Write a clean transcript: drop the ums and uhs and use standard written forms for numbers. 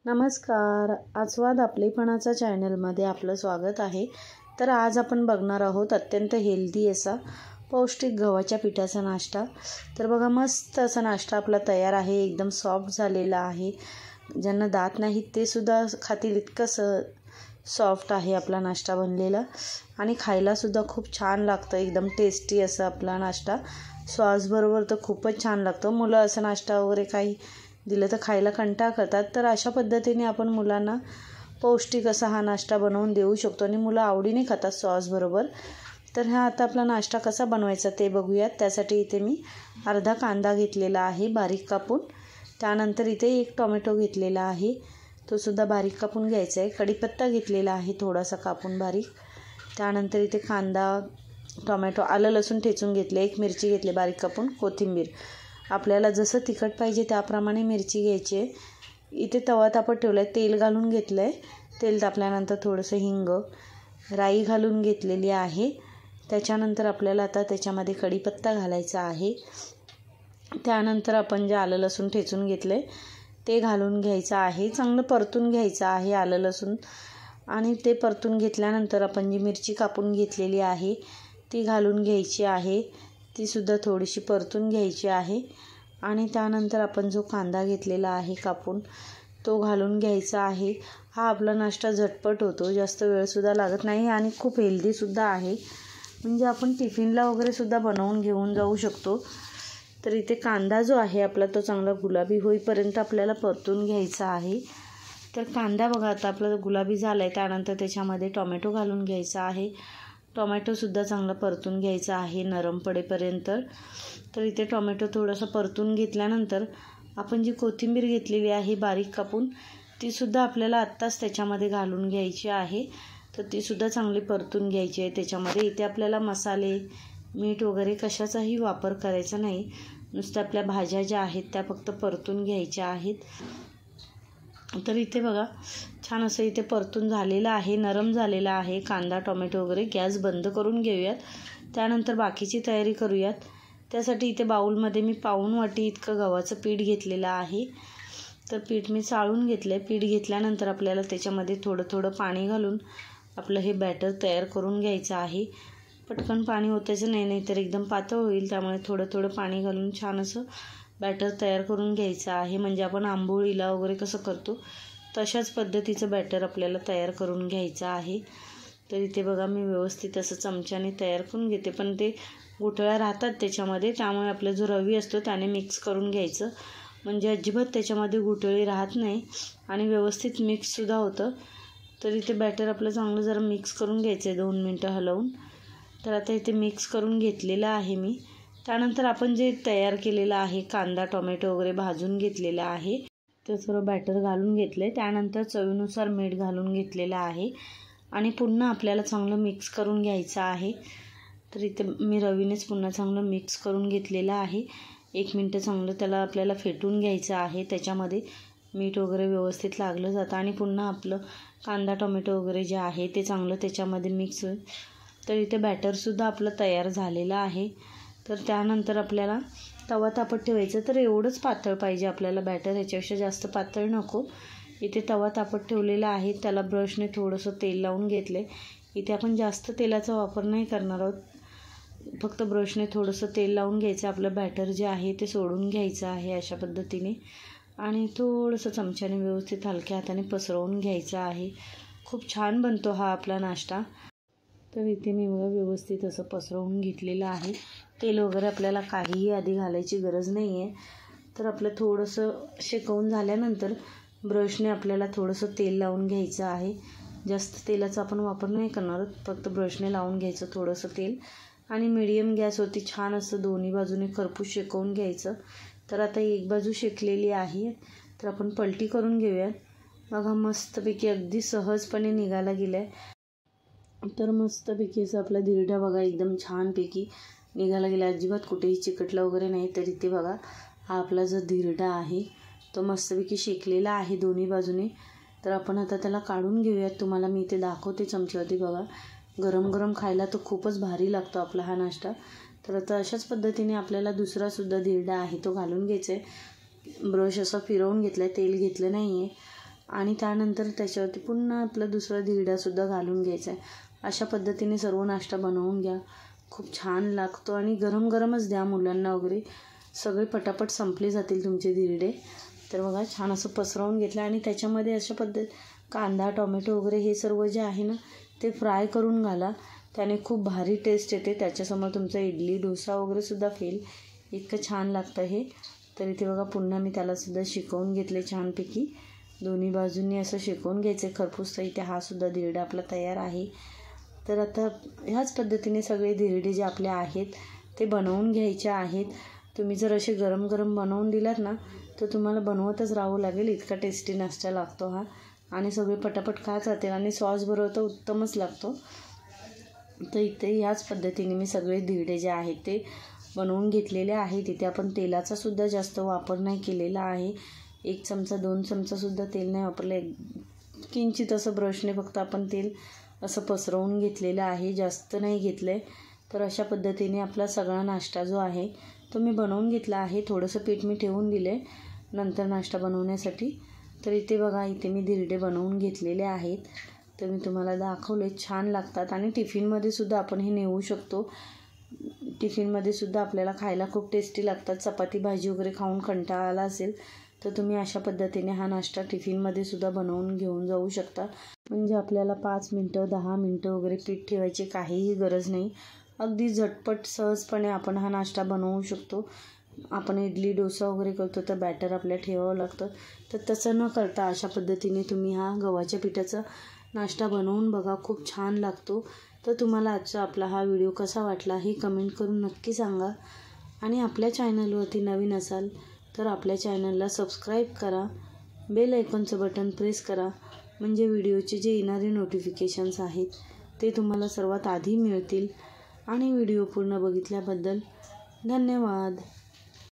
नमस्कार. आस्वाद आपलेपणाचा चॅनलमध्ये आपलं स्वागत आहे. तर आज आपण बघणार आहोत अत्यंत हेल्दी असा पौष्टिक गव्हाच्या पिठाचा नाश्ता. तर बघा, मस्त असा नाश्ता आपला तयार आहे. एकदम सॉफ्ट झालेला आहे. ज्यांना दात नाहीत ते सुद्धा खातील इतकं सॉफ्ट आहे आपला नाश्ता बनलेला. आणि खायलासुद्धा खूप छान लागतं. एकदम टेस्टी असा आपला नाश्ता. सॉसबरोबर तर खूपच छान लागतं. मुलं असं नाश्ता वगैरे काही दिलं तर खायला कंटाळा करतात. तर अशा पद्धतीने आपण मुलांना पौष्टिक असा हा नाश्ता बनवून देऊ शकतो आणि मुलं आवडीने खातात सॉसबरोबर. तर हा आता आपला नाश्ता कसा बनवायचा ते बघूयात. त्यासाठी इथे मी अर्धा कांदा घेतलेला आहे बारीक कापून. त्यानंतर इथे एक टोमॅटो घेतलेला आहे, तो सुद्धा बारीक कापून घ्यायचा आहे. कढीपत्ता घेतलेला आहे थोडासा कापून बारीक. त्यानंतर इथे कांदा, टोमॅटो, आलं लसूण ठेचून घेतले, एक मिरची घेतली बारीक कापून, कोथिंबीर. आपल्याला जसं तिखट पाहिजे त्याप्रमाणे मिरची घ्यायची आहे. इथे तवा तापत ठेवला आहे, तेल घालून घेतलं आहे. तेल तापल्यानंतर थोडंसं हिंग, राई घालून घेतलेली आहे. त्याच्यानंतर आपल्याला आता त्याच्यामध्ये कढीपत्ता घालायचा आहे. त्यानंतर आपण जे आलं लसूण ठेचून घेतलं आहे ते घालून घ्यायचं आहे. चांगलं परतून घ्यायचं आहे आलं लसूण. आणि ते परतून घेतल्यानंतर आपण जी मिरची कापून घेतलेली आहे ती घालून घ्यायची आहे. तीसुद्धा थोडीशी परतून घ्यायची आहे. आणि त्यानंतर आपण जो कांदा घेतलेला आहे कापून तो घालून घ्यायचा आहे. हा आपला नाश्ता झटपट होतो, जास्त वेळसुद्धा लागत नाही आणि खूप हेल्दीसुद्धा आहे. म्हणजे आपण टिफिनला वगैरेसुद्धा बनवून घेऊन जाऊ शकतो. तर इथे कांदा जो आहे आपला तो चांगला गुलाबी होईपर्यंत आपल्याला परतून घ्यायचा आहे. तर कांदा बघा आता आपला गुलाबी झाला आहे. त्यानंतर त्याच्यामध्ये टोमॅटो घालून घ्यायचा आहे. टोमॅटोसुद्धा चांगला परतून घ्यायचा आहे नरम पडेपर्यंत. तर इथे टोमॅटो थोडंसं परतून घेतल्यानंतर आपण जी कोथिंबीर घेतलेली आहे बारीक कापून तीसुद्धा आपल्याला आत्ताच त्याच्यामध्ये घालून घ्यायची आहे. तर तीसुद्धा चांगली परतून घ्यायची आहे त्याच्यामध्ये. इथे आपल्याला मसाले, मीठ वगैरे कशाचाही वापर करायचा नाही. नुसतं आपल्या भाज्या ज्या आहेत त्या फक्त परतून घ्यायच्या आहेत. तर इथे बघा छान असं इथे परतून झालेलं आहे, नरम झालेला आहे कांदा, टोमॅटो वगैरे. गॅस बंद करून घेऊयात. त्यानंतर बाकीची तयारी करूयात. त्यासाठी इथे बाऊलमध्ये मी पाऊण वाटी इतकं गव्हाचं पीठ घेतलेलं आहे. तर पीठ मी चाळून घेतलं आहे. पीठ घेतल्यानंतर आपल्याला त्याच्यामध्ये थोडं थोडं पाणी घालून आपलं हे बॅटर तयार करून घ्यायचं आहे. पटकन पाणी ओतायचं नाही, तर एकदम पातळ होईल. त्यामुळे थोडं थोडं पाणी घालून छान असं बॅटर तयार करून घ्यायचं आहे. म्हणजे आपण आंबोळीला वगैरे कसं करतो तशाच पद्धतीचं बॅटर आपल्याला तयार करून घ्यायचं आहे. तर इथे बघा मी व्यवस्थित असं चमच्याने तयार करून घेते, पण ते गुठळ्या राहतात त्याच्यामध्ये. त्यामुळे आपला जो रवी असतो त्याने मिक्स करून घ्यायचं, म्हणजे अजिबात त्याच्यामध्ये गुठळी राहत नाही आणि व्यवस्थित मिक्ससुद्धा होतं. तर इथे बॅटर आपलं चांगलं जरा मिक्स करून घ्यायचं आहे 2 मिनटं हलवून. तर आता इथे मिक्स करून घेतलेलं आहे मी. त्यानंतर आपण जे तयार केलेलं आहे कांदा, टोमॅटो वगैरे भाजून घेतलेलं आहे ते सर्व बॅटर घालून घेतलं आहे. त्यानंतर चवीनुसार मीठ घालून घेतलेलं आहे आणि पुन्हा आपल्याला चांगलं मिक्स करून घ्यायचं आहे. तर इथे मी रवीनेच पुन्हा चांगलं मिक्स करून घेतलेलं आहे. 1 मिनटं चांगलं त्याला आपल्याला फेटून घ्यायचं आहे. त्याच्यामध्ये मीठ वगैरे व्यवस्थित लागलं जातं आणि पुन्हा आपलं कांदा, टोमॅटो वगैरे जे आहे ते चांगलं त्याच्यामध्ये मिक्स होईल. तर इथे बॅटरसुद्धा आपलं तयार झालेलं आहे. तर त्यानंतर आपल्याला तवा तापत ठेवायचं. तर एवढंच पातळ पाहिजे आपल्याला बॅटर, ह्याच्यापेक्षा जास्त पातळ नको. इथे तवा तापत ठेवलेला आहे, त्याला ब्रशने थोडंसं तेल लावून घेतले. इथे आपण जास्त तेलाचा वापर नाही करणार आहोत, फक्त ब्रशने थोडंसं तेल लावून घ्यायचं. आपलं बॅटर जे आहे ते सोडून घ्यायचं आहे अशा पद्धतीने आणि थोडंसं चमच्याने व्यवस्थित हलक्या हाताने पसरवून घ्यायचं आहे. खूप छान बनतो हा आपला नाश्ता. तर इथे मी बघा व्यवस्थित असं पसरवून घेतलेलं आहे. तेल वगैरे आपल्याला काहीही आधी घालायची गरज नाही आहे. तर आपलं थोडंसं शेकवून झाल्यानंतर ब्रशने आपल्याला थोडंसं तेल लावून घ्यायचं आहे. जास्त तेलाचा आपण वापर नाही करणार, फक्त ब्रशने लावून घ्यायचं थोडंसं तेल आणि मीडियम गॅसवरती छान असं दोन्ही बाजूने खरपूस शेकवून घ्यायचं. तर आता एक बाजू शेकलेली आहे, तर आपण पलटी करून घेऊया. बघा मस्तपैकी अगदी सहजपणे निघाला गेला आहे. तर मस्तपैकी असं आपला धिरडा बघा एकदम छानपैकी निघाला गेला, अजिबात कुठेही चिकटला वगैरे नाही. तर इथे बघा हा आपला जो धिरडा आहे तो मस्तपैकी शेकलेला आहे दोन्ही बाजूने. तर आपण आता त्याला काढून घेऊयात. तुम्हाला मी इथे दाखवते चमच्यावरती. बघा गरम गरम खायला तो खूपच भारी लागतो आपला हा नाश्ता. तर आता अशाच पद्धतीने आपल्याला दुसरासुद्धा धिरडा आहे तो घालून घ्यायचा आहे. ब्रश असा फिरवून घेतला आहे, तेल घेतलं नाही आहे. आणि त्यानंतर त्याच्यावरती पुन्हा आपला दुसरा धिरडासुद्धा घालून घ्यायचा आहे. अशा पद्धतीने सर्व नाश्ता बनवून घ्या, खूप छान लागतो. आणि गरम गरमच द्या मुलांना वगैरे, सगळे पटापट संपले जातील तुमचे धिरडे. तर बघा छान असं पसरवून घेतलं आणि त्याच्यामध्ये अशा कांदा टोमॅटो वगैरे हे सर्व जे आहे ना ते फ्राय करून घाला, त्याने खूप भारी टेस्ट येते. त्याच्यासमोर तुमचा इडली डोसा वगैरेसुद्धा फेल, इतकं छान लागतं हे. तर इथे बघा पुन्हा मी त्यालासुद्धा शेकवून घेतले छानपैकी, दोन्ही बाजूंनी असं शेकवून घ्यायचं खरपूस. तर इथे हा सुद्धा धिरडा आपला तयार आहे. तर आता ह्याच पद्धतीने सगळे धिरडे जे आपले आहेत ते बनवून घ्यायचे आहेत. तुम्ही जर असे गरम गरम बनवून दिलात ना तर तुम्हाला बनवतच राहावं लागेल, इतका टेस्टी नाश्ता लागतो हा. आणि सगळे पटापट खात जातील आणि सॉस बरोबर तर उत्तमच लागतो. तर इथे ह्याच पद्धतीने मी सगळे धिरडे जे आहेत ते बनवून घेतलेले आहेत. इथे आपण तेलाचा सुद्धा जास्त वापर नाही केलेला आहे. 1 चमचा 2 चमचासुद्धा तेल नाही वापरलं, किंचित असं ब्रशने फक्त आपण तेल असं पसरवून घेतलेलं आहे, जास्त नाही घेतलं आहे. तर अशा पद्धतीने आपला सगळा नाश्ता जो आहे तो मी बनवून घेतला आहे. थोडंसं पीठ मी ठेवून दिलं आहे नंतर नाश्ता बनवण्यासाठी. तर इथे बघा इथे मी धिरडे बनवून घेतलेले आहेत. तर मी तुम्हाला दाखवले, छान लागतात आणि टिफिनमध्ये सुद्धा आपण हे नेऊ शकतो. टिफिनमध्ये सुद्धा आपल्याला खायला खूप टेस्टी लागतात. चपाती भाजी वगैरे खाऊन कंटाळा आला असेल तर तुम्ही अशा पद्धतीने हा नाश्ता टिफिनमध्ये सुद्धा बनवून घेऊन जाऊ शकता. म्हणजे आपल्याला 5 मिनटं 10 मिनटं वगैरे पीठ ठेवायची काहीही गरज नाही. अगदी झटपट सहजपणे आपण हा नाश्ता बनवू शकतो. आपण इडली डोसा वगैरे करतो तर बॅटर आपल्याला ठेवावं लागतं, तर तसं न करता अशा पद्धतीने तुम्ही हा गव्हाच्या पिठाचा नाश्ता बनवून बघा, खूप छान लागतो. तर तुम्हाला आजचा आपला हा व्हिडिओ कसा वाटला हे कमेंट करून नक्की सांगा. आणि आपल्या चॅनलवरती नवीन असाल तर आपल्या चॅनलला सबस्क्राईब करा, बेल आयकॉनचं बटन प्रेस करा, म्हणजे व्हिडिओचे जे येणारे नोटिफिकेशन्स आहेत ते तुम्हाला सर्वात आधी मिळतील. आणि व्हिडिओ पूर्ण बघितल्याबद्दल धन्यवाद.